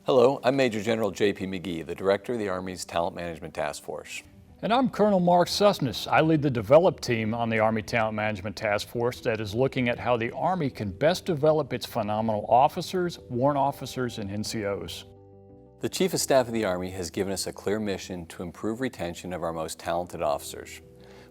Hello, I'm Major General J.P. McGee, the Director of the Army's Talent Management Task Force. And I'm Colonel Mark Susness. I lead the Develop team on the Army Talent Management Task Force that is looking at how the Army can best develop its phenomenal officers, warrant officers, and NCOs. The Chief of Staff of the Army has given us a clear mission to improve retention of our most talented officers.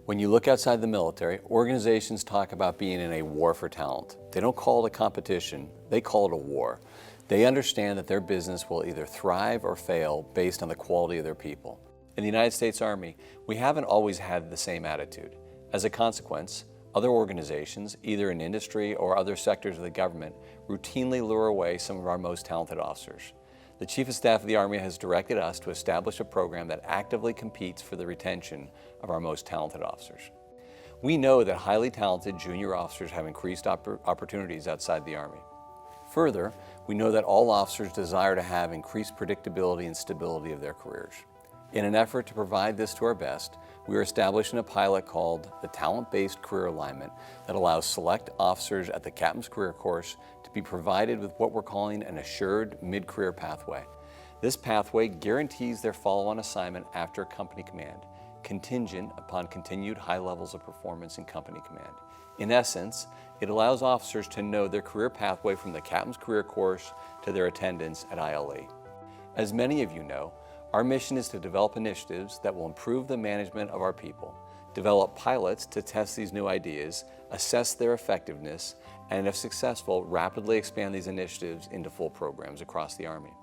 When you look outside the military, organizations talk about being in a war for talent. They don't call it a competition, they call it a war. They understand that their business will either thrive or fail based on the quality of their people. In the United States Army, we haven't always had the same attitude. As a consequence, other organizations, either in industry or other sectors of the government, routinely lure away some of our most talented officers. The Chief of Staff of the Army has directed us to establish a program that actively competes for the retention of our most talented officers. We know that highly talented junior officers have increased opportunities outside the Army. Further, we know that all officers desire to have increased predictability and stability of their careers. In an effort to provide this to our best, we are establishing a pilot called the Talent-Based Career Alignment that allows select officers at the Captain's Career Course to be provided with what we're calling an assured mid-career pathway. This pathway guarantees their follow-on assignment after company command, contingent upon continued high levels of performance in company command. In essence, it allows officers to know their career pathway from the Captain's Career Course to their attendance at ILE. As many of you know, our mission is to develop initiatives that will improve the management of our people, develop pilots to test these new ideas, assess their effectiveness, and if successful, rapidly expand these initiatives into full programs across the Army.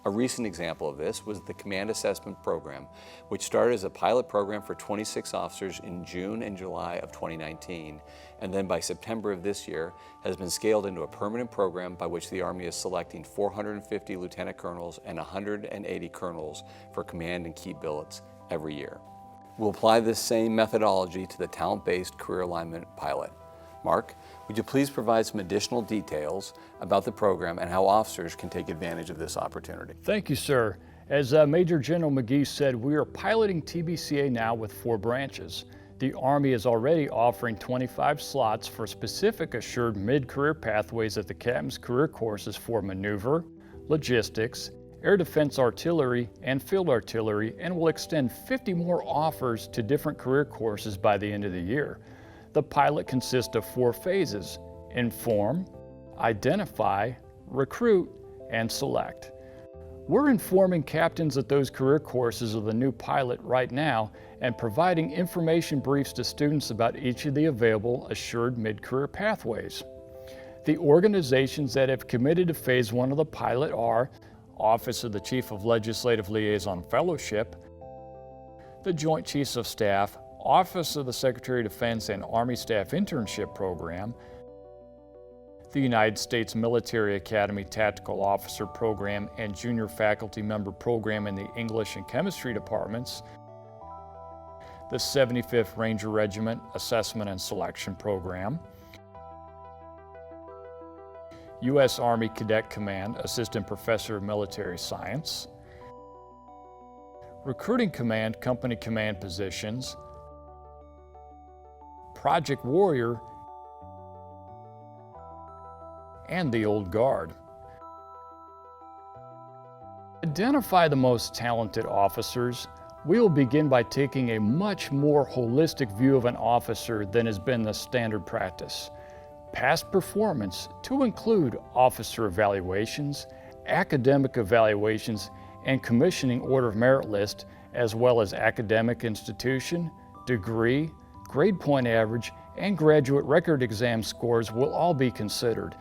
A recent example of this was the Command Assessment Program, which started as a pilot program for 26 officers in June and July of 2019, and then by September of this year has been scaled into a permanent program by which the Army is selecting 450 lieutenant colonels and 180 colonels for command and key billets every year. We'll apply this same methodology to the Talent-Based Career Alignment pilot. Mark, would you please provide some additional details about the program and how officers can take advantage of this opportunity? Thank you, sir. As Major General McGee said, we are piloting TBCA now with 4 branches. The Army is already offering 25 slots for specific assured mid-career pathways at the Captain's Career Courses for maneuver, logistics, air defense artillery, and field artillery, and will extend 50 more offers to different career courses by the end of the year. The pilot consists of 4 phases: inform, identify, recruit, and select. We're informing captains at those career courses of the new pilot right now and providing information briefs to students about each of the available assured mid-career pathways. The organizations that have committed to phase 1 of the pilot are Office of the Chief of Legislative Liaison Fellowship, the Joint Chiefs of Staff, Office of the Secretary of Defense and Army Staff Internship Program, the United States Military Academy Tactical Officer Program and Junior Faculty Member Program in the English and Chemistry departments, the 75th Ranger Regiment Assessment and Selection Program, U.S. Army Cadet Command Assistant Professor of Military Science, Recruiting Command Company Command positions, Project Warrior, and the Old Guard. To identify the most talented officers, we will begin by taking a much more holistic view of an officer than has been the standard practice. Past performance to include officer evaluations, academic evaluations, and commissioning order of merit list, as well as academic institution, degree, grade point average, and graduate record exam scores will all be considered.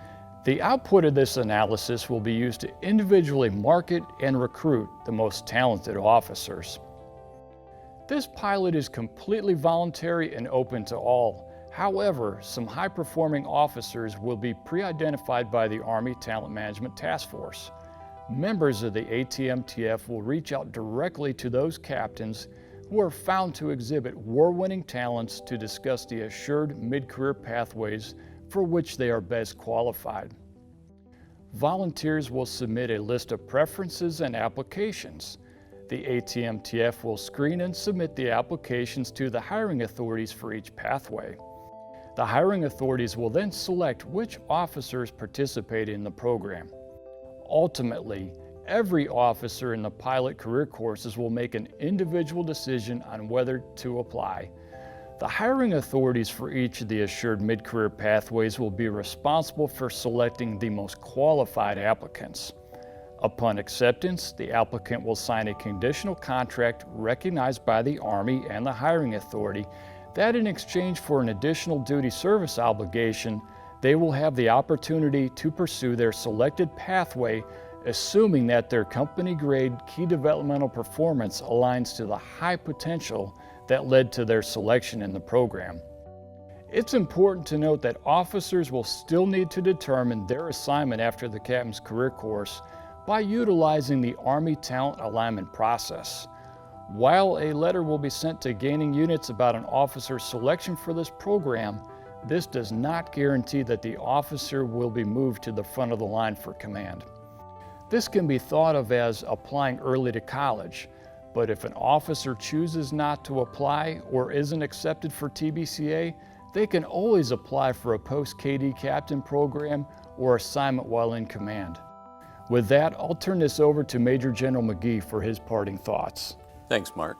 The output of this analysis will be used to individually market and recruit the most talented officers. This pilot is completely voluntary and open to all. However, some high-performing officers will be pre-identified by the Army Talent Management Task Force. Members of the ATMTF will reach out directly to those captains who are found to exhibit war-winning talents to discuss the assured mid-career pathways for which they are best qualified. Volunteers will submit a list of preferences and applications. The ATMTF will screen and submit the applications to the hiring authorities for each pathway. The hiring authorities will then select which officers participate in the program. Ultimately, Every officer in the pilot career courses will make an individual decision on whether to apply. The hiring authorities for each of the assured mid-career pathways will be responsible for selecting the most qualified applicants. Upon acceptance, the applicant will sign a conditional contract recognized by the Army and the hiring authority that in exchange for an additional duty service obligation, they will have the opportunity to pursue their selected pathway, assuming that their company-grade key developmental performance aligns to the high potential that led to their selection in the program. It's important to note that officers will still need to determine their assignment after the captain's career course by utilizing the Army Talent Alignment process. While a letter will be sent to gaining units about an officer's selection for this program, this does not guarantee that the officer will be moved to the front of the line for command. This can be thought of as applying early to college, but if an officer chooses not to apply or isn't accepted for TBCA, they can always apply for a post-KD captain program or assignment while in command. With that, I'll turn this over to Major General McGee for his parting thoughts. Thanks, Mark.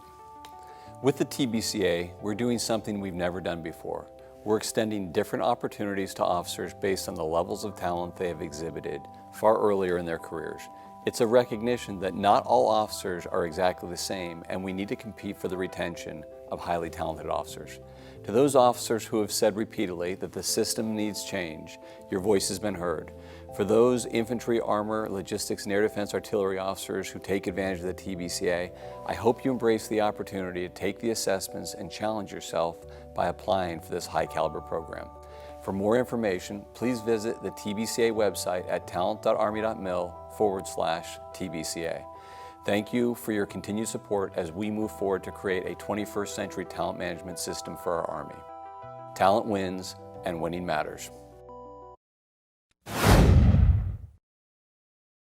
With the TBCA, we're doing something we've never done before. We're extending different opportunities to officers based on the levels of talent they have exhibited far earlier in their careers. It's a recognition that not all officers are exactly the same, and we need to compete for the retention of highly talented officers. To those officers who have said repeatedly that the system needs change, your voice has been heard. For those infantry, armor, logistics, and air defense artillery officers who take advantage of the TBCA, I hope you embrace the opportunity to take the assessments and challenge yourself by applying for this high caliber program. For more information, please visit the TBCA website at talent.army.mil/TBCA. Thank you for your continued support as we move forward to create a 21st century talent management system for our Army. Talent wins, and winning matters.